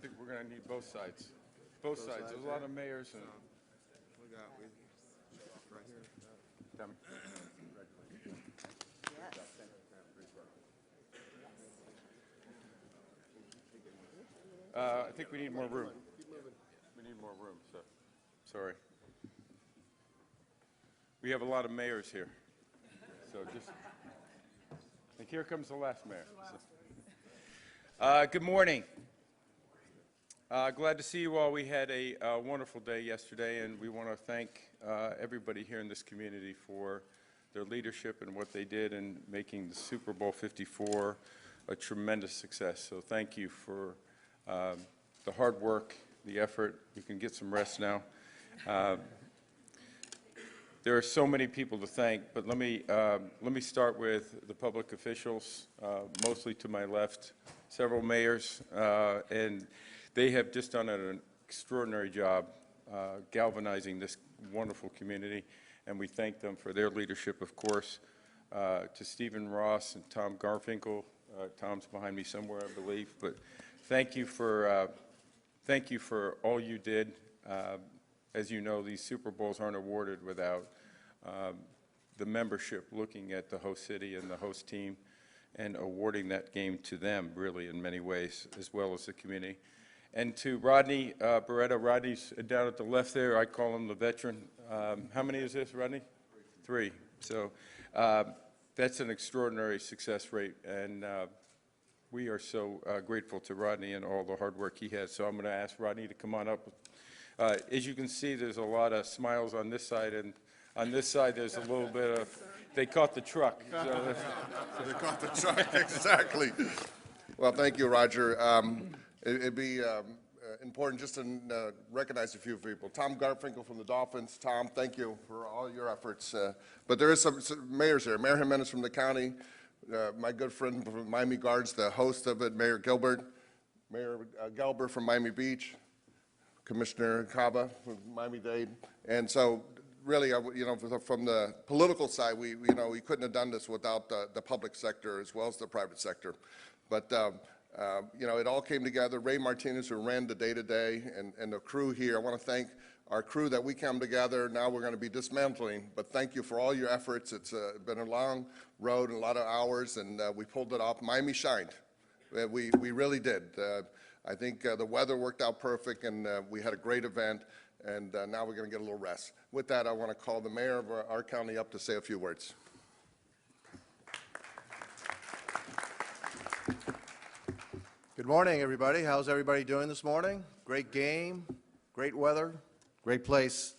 think we're going to need both sides. Both sides. There's a lot of mayors. And We got right here. Tammy. I think we need more room. We need more room, so sorry. We have a lot of mayors here. So just, and here comes the last mayor. So. Good morning. Glad to see you all. We had a wonderful day yesterday, and we want to thank everybody here in this community for their leadership and what they did in making the Super Bowl 54 a tremendous success. So thank you for the hard work, the effort. You can get some rest now. There are so many people to thank, but let me start with the public officials, mostly to my left, several mayors, and they have just done an extraordinary job galvanizing this wonderful community, and we thank them for their leadership, of course. To Stephen Ross and Tom Garfinkel, Tom's behind me somewhere, I believe, but thank you for all you did. As you know, these Super Bowls aren't awarded without the membership looking at the host city and the host team and awarding that game to them, really, in many ways, as well as the community. And to Rodney Beretta, Rodney's down at the left there. I call him the veteran. How many is this, Rodney? Three. So that's an extraordinary success rate, and we are so grateful to Rodney and all the hard work he has. So I'm going to ask Rodney to come on up. As you can see, there's a lot of smiles on this side, and on this side there's a little bit of, they caught the truck. So They caught the truck, exactly. Well, thank you, Roger. It'd be important just to recognize a few people. Tom Garfinkel from the Dolphins. Tom, thank you for all your efforts. But there is some mayors here. Mayor Jimenez from the county, my good friend from Miami Guards, the host of it, Mayor Gilbert, Mayor Gelber from Miami Beach, Commissioner Cava from Miami-Dade. And so really, from the political side, we couldn't have done this without the public sector as well as the private sector. But it all came together. Ray Martinez, who ran the day-to-day, and the crew here. I want to thank our crew that we come together. Now we're going to be dismantling, but thank you for all your efforts. It's been a long road and a lot of hours, and we pulled it off. Miami shined. We really did. I think the weather worked out perfect, and we had a great event, and now we're going to get a little rest. With that, I want to call the mayor of our county up to say a few words. Good morning, everybody. How's everybody doing this morning? Great game, great weather, great place,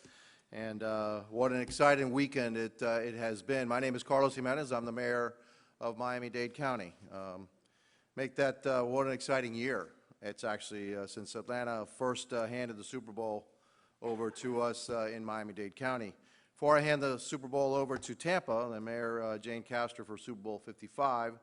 and what an exciting weekend it has been. My name is Carlos Jimenez. I'm the mayor of Miami-Dade County. What an exciting year. It's actually since Atlanta first handed the Super Bowl over to us in Miami-Dade County. Before I hand the Super Bowl over to Tampa, the Mayor Jane Castro for Super Bowl 55,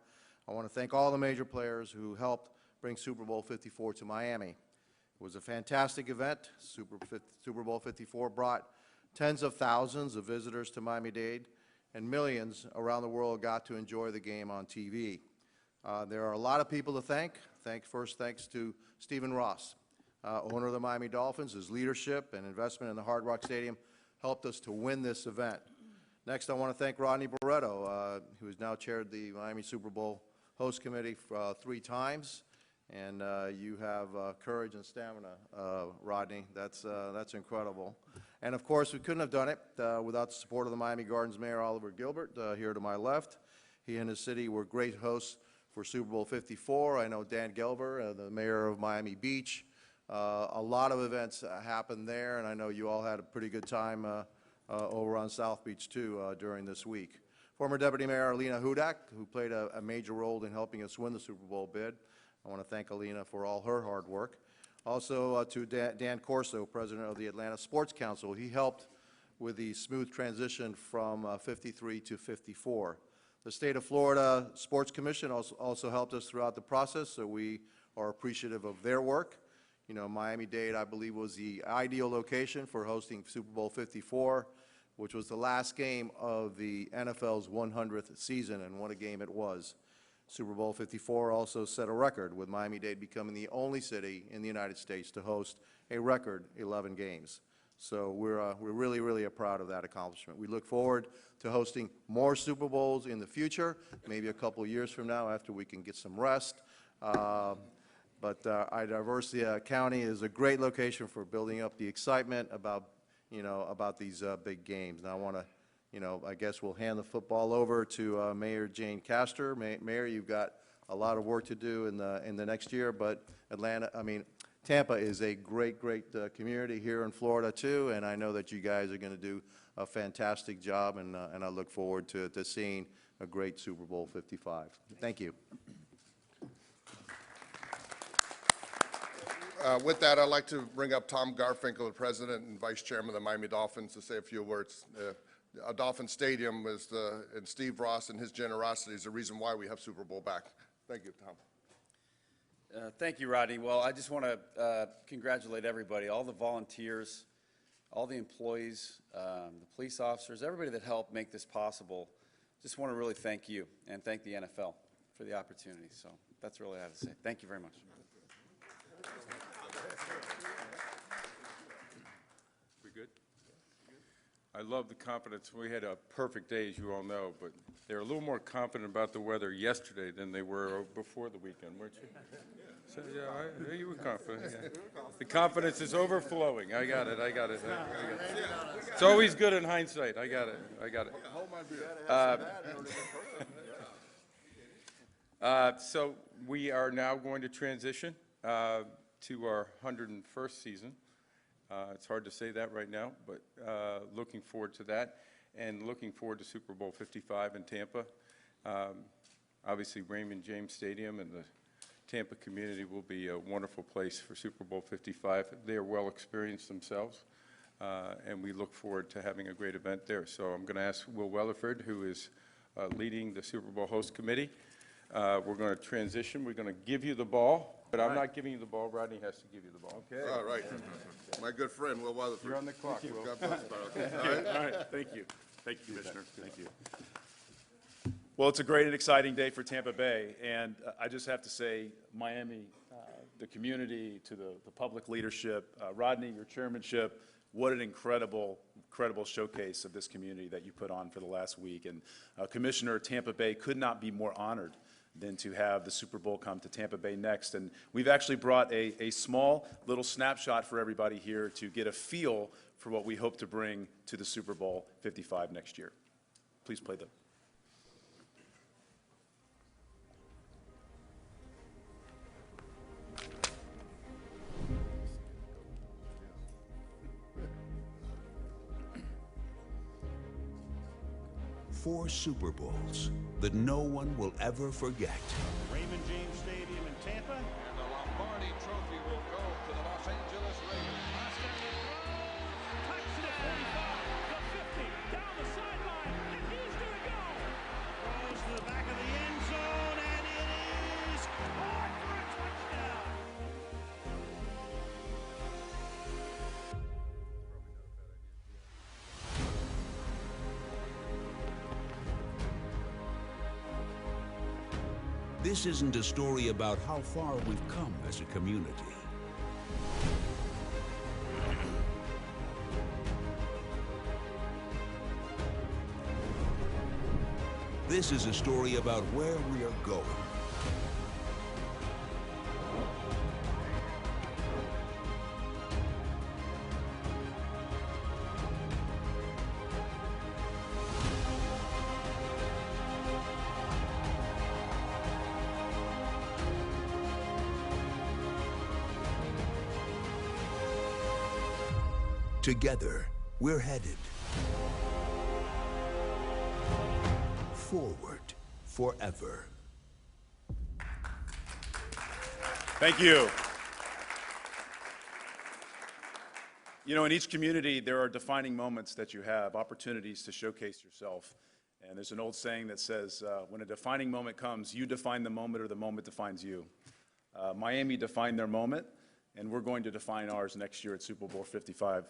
I want to thank all the major players who helped bring Super Bowl 54 to Miami. It was a fantastic event. Super Bowl 54 brought tens of thousands of visitors to Miami-Dade, and millions around the world got to enjoy the game on TV. There are a lot of people to thank. Thanks to Stephen Ross, owner of the Miami Dolphins. His leadership and investment in the Hard Rock Stadium helped us to win this event. Next, I want to thank Rodney Barretto, who has now chaired the Miami Super Bowl host committee 3 times. And you have courage and stamina, Rodney. That's incredible. And of course, we couldn't have done it without the support of the Miami Gardens Mayor Oliver Gilbert here to my left. He and his city were great hosts for Super Bowl 54. I know Dan Gelber, the mayor of Miami Beach. A lot of events happened there, and I know you all had a pretty good time over on South Beach too during this week. Former Deputy Mayor Alina Hudak, who played a major role in helping us win the Super Bowl bid. I want to thank Alina for all her hard work. Also to Dan Corso, president of the Atlanta Sports Council. He helped with the smooth transition from 53 to 54. The State of Florida Sports Commission also helped us throughout the process, so we are appreciative of their work. You know, Miami-Dade, I believe, was the ideal location for hosting Super Bowl 54, which was the last game of the NFL's 100th season, and what a game it was. Super Bowl 54 also set a record, with Miami-Dade becoming the only city in the United States to host a record 11 games. So we're really, really proud of that accomplishment. We look forward to hosting more Super Bowls in the future, maybe a couple of years from now after we can get some rest. But Idaversia County is a great location for building up the excitement about, about these big games. Now I want to, I guess we'll hand the football over to Mayor Jane Castro. Mayor, you've got a lot of work to do in the next year, but Tampa is a great community here in Florida too, and I know that you guys are going to do a fantastic job, and I look forward to seeing a great Super Bowl 55. Thank you. With that, I'd like to bring up Tom Garfinkel, the President and Vice Chairman of the Miami Dolphins, to say a few words. Dolphin Stadium and Steve Ross and his generosity is the reason why we have Super Bowl back. Thank you, Tom. Thank you, Rodney. Well, I just want to congratulate everybody, all the volunteers, all the employees, the police officers, everybody that helped make this possible. Just want to really thank you and thank the NFL for the opportunity. So that's really all I have to say. Thank you very much. We good? I love the confidence. We had a perfect day, as you all know, but they're a little more confident about the weather yesterday than they were before the weekend, weren't you? So, yeah, you were confident. Yeah. The confidence is overflowing. I got it. It's always good in hindsight. I got it. So we are now going to transition to our 101st season. It's hard to say that right now, but looking forward to that, and looking forward to Super Bowl 55 in Tampa. Obviously, Raymond James Stadium and the Tampa community will be a wonderful place for Super Bowl 55. They are well experienced themselves, and we look forward to having a great event there. So I'm going to ask Will Weatherford, who is leading the Super Bowl host committee. We're going to transition. We're going to give you the ball. But I'm not giving you the ball. Rodney has to give you the ball. Okay. All right. My good friend, Will Weatherford. You're on the clock, Will. God bless you. All right, thank you. Thank you, Commissioner. Thank you. Well, it's a great and exciting day for Tampa Bay, and I just have to say, Miami, the community, to the public leadership, Rodney, your chairmanship, what an incredible showcase of this community that you put on for the last week. And Commissioner, Tampa Bay could not be more honored than to have the Super Bowl come to Tampa Bay next. And we've actually brought a small little snapshot for everybody here to get a feel for what we hope to bring to the Super Bowl 55 next year. Please play them. Four Super Bowls that no one will ever forget. Raymond James Stadium in Tampa. And the Lombardi Trophy will go to the Los Angeles Raiders. Touchdown! 45, the 50, down the sideline, and he's going to go. Throws to the back of the end zone, and it is caught for a touchdown. This isn't a story about how far we've come as a community. This is a story about where we are going. Together, we're headed forward forever. Thank you. You know, in each community, there are defining moments that you have, opportunities to showcase yourself. And there's an old saying that says, when a defining moment comes, you define the moment or the moment defines you. Miami defined their moment, and we're going to define ours next year at Super Bowl 55.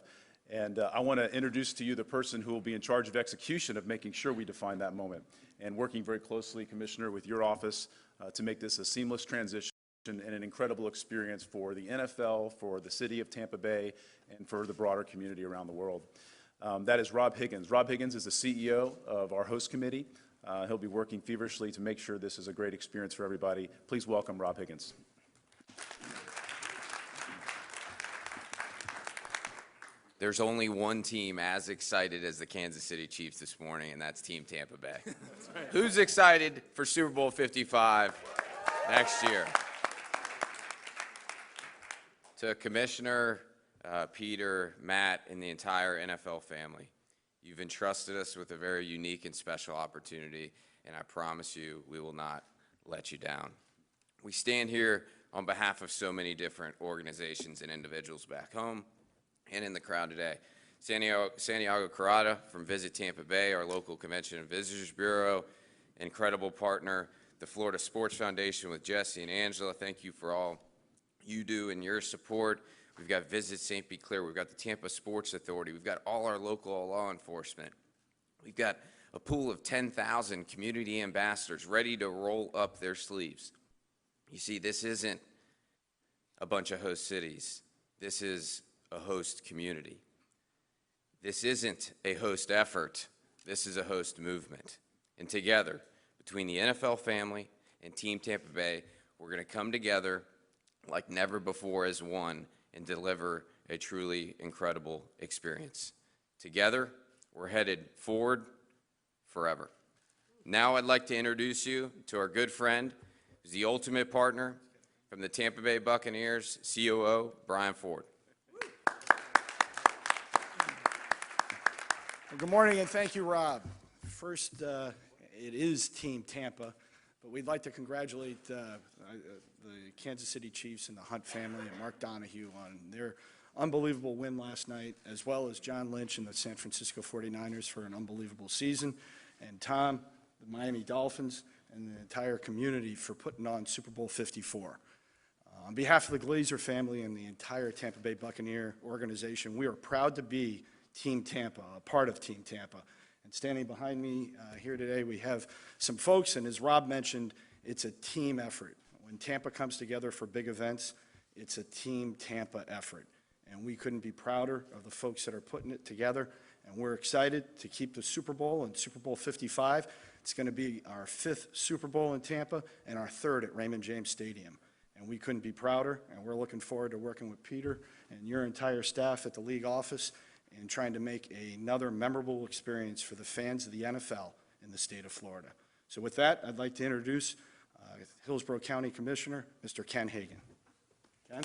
And I want to introduce to you the person who will be in charge of execution of making sure we define that moment, and working very closely, Commissioner, with your office to make this a seamless transition and an incredible experience for the NFL, for the city of Tampa Bay, and for the broader community around the world. That is Rob Higgins. Rob Higgins is the CEO of our host committee. He'll be working feverishly to make sure this is a great experience for everybody. Please welcome Rob Higgins. There's only one team as excited as the Kansas City Chiefs this morning, and that's Team Tampa Bay. Right. Who's excited for Super Bowl 55 next year? To Commissioner, Peter, Matt, and the entire NFL family, you've entrusted us with a very unique and special opportunity, and I promise you we will not let you down. We stand here on behalf of so many different organizations and individuals back home and in the crowd today. Santiago Carrata from Visit Tampa Bay, our local Convention and Visitors Bureau, incredible partner, the Florida Sports Foundation with Jesse and Angela. Thank you for all you do and your support. We've got Visit St. Be Clear. We've got the Tampa Sports Authority. We've got all our local law enforcement. We've got a pool of 10,000 community ambassadors ready to roll up their sleeves. You see, this isn't a bunch of host cities. This is a host community. This isn't a host effort. This is a host movement. And together, between the NFL family and Team Tampa Bay, we're going to come together like never before as one and deliver a truly incredible experience. Together, we're headed forward forever. Now I'd like to introduce you to our good friend, who's the ultimate partner from the Tampa Bay Buccaneers, COO Brian Ford. Well, good morning, and thank you, Rob. First, it is Team Tampa, but we'd like to congratulate the Kansas City Chiefs and the Hunt family and Mark Donahue on their unbelievable win last night, as well as John Lynch and the San Francisco 49ers for an unbelievable season, and Tom, the Miami Dolphins, and the entire community for putting on Super Bowl 54. On behalf of the Glazer family and the entire Tampa Bay Buccaneer organization, we are proud to be Team Tampa, a part of Team Tampa. And standing behind me here today, we have some folks, and as Rob mentioned, it's a team effort. When Tampa comes together for big events, it's a Team Tampa effort. And we couldn't be prouder of the folks that are putting it together. And we're excited to keep the Super Bowl and Super Bowl 55. It's going to be our 5th Super Bowl in Tampa and our 3rd at Raymond James Stadium. And we couldn't be prouder, and we're looking forward to working with Peter and your entire staff at the league office and trying to make another memorable experience for the fans of the NFL in the state of Florida. So with that, I'd like to introduce Hillsborough County Commissioner, Mr. Ken Hagan. Ken?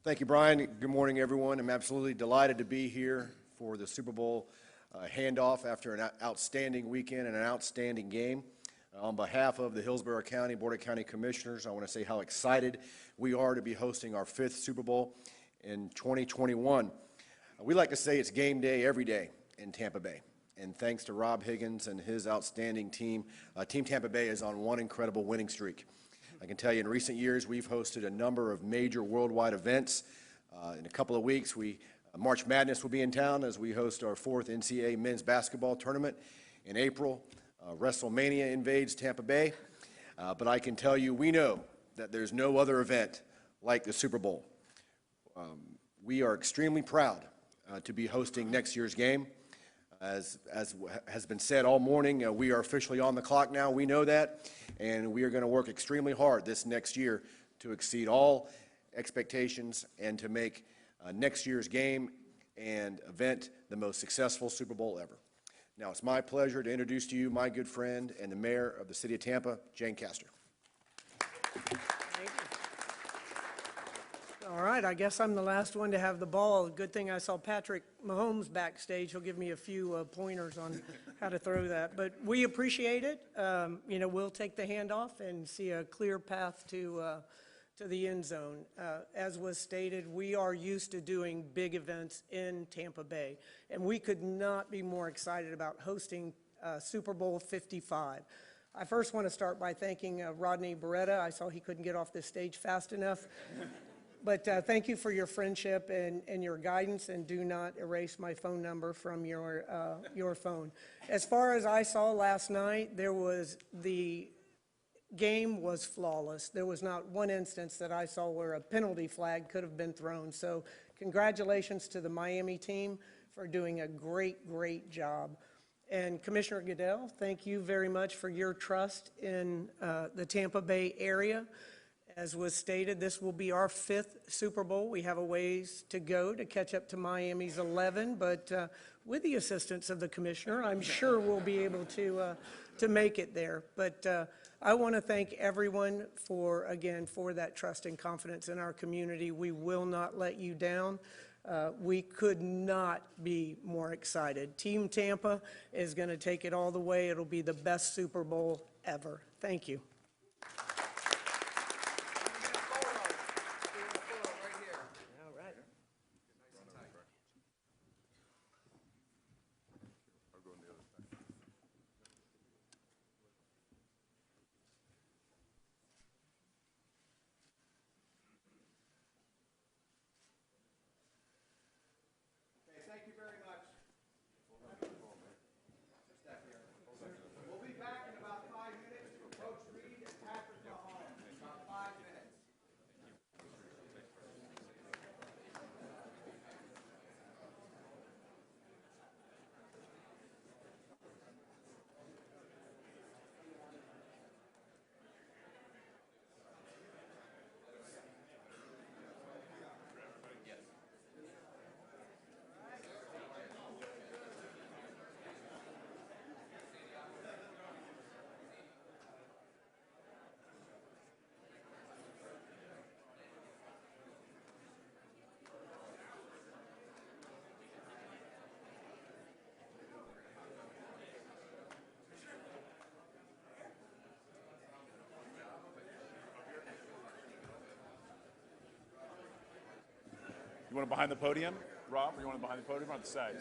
Thank you, Brian. Good morning, everyone. I'm absolutely delighted to be here for the Super Bowl handoff after an outstanding weekend and an outstanding game. On behalf of the Hillsborough County Board of County Commissioners, I want to say how excited we are to be hosting our 5th Super Bowl in 2021. We like to say it's game day every day in Tampa Bay. And thanks to Rob Higgins and his outstanding team, Team Tampa Bay is on one incredible winning streak. I can tell you in recent years, we've hosted a number of major worldwide events. In a couple of weeks, March Madness will be in town as we host our 4th NCAA men's basketball tournament. In April, WrestleMania invades Tampa Bay, but I can tell you we know that there's no other event like the Super Bowl. We are extremely proud to be hosting next year's game. As has been said all morning, we are officially on the clock now. We know that, and we are going to work extremely hard this next year to exceed all expectations and to make next year's game and event the most successful Super Bowl ever. Now, it's my pleasure to introduce to you my good friend and the mayor of the city of Tampa, Jane Castro. All right, I guess I'm the last one to have the ball. Good thing I saw Patrick Mahomes backstage. He'll give me a few pointers on how to throw that. But we appreciate it. You know, we'll take the handoff and see a clear path to the end zone. As was stated, we are used to doing big events in Tampa Bay, and we could not be more excited about hosting Super Bowl 55. I first want to start by thanking Rodney Beretta. I saw he couldn't get off this stage fast enough. But thank you for your friendship and your guidance, and do not erase my phone number from your phone. As far as I saw last night, the game was flawless. There was not one instance that I saw where a penalty flag could have been thrown. So congratulations to the Miami team for doing a great, great job. And Commissioner Goodell, thank you very much for your trust in the Tampa Bay area. As was stated, this will be our 5th Super Bowl. We have a ways to go to catch up to Miami's 11, but with the assistance of the commissioner, I'm sure we'll be able to make it there. But I want to thank everyone for that trust and confidence in our community. We will not let you down. We could not be more excited. Team Tampa is going to take it all the way. It'll be the best Super Bowl ever. Thank you. Thank you very much. We'll be back in about 5 minutes for Coach Reed and Patrick Mahomes. About 5 minutes. You want it behind the podium, Rob, or you want it behind the podium or on the side?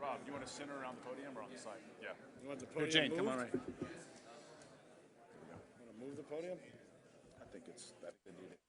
Rob, do you want to center around the podium or on the side? Yeah. You want the Here, podium Jane, come on moved? right. Want to move the podium? I think it's, that they need it.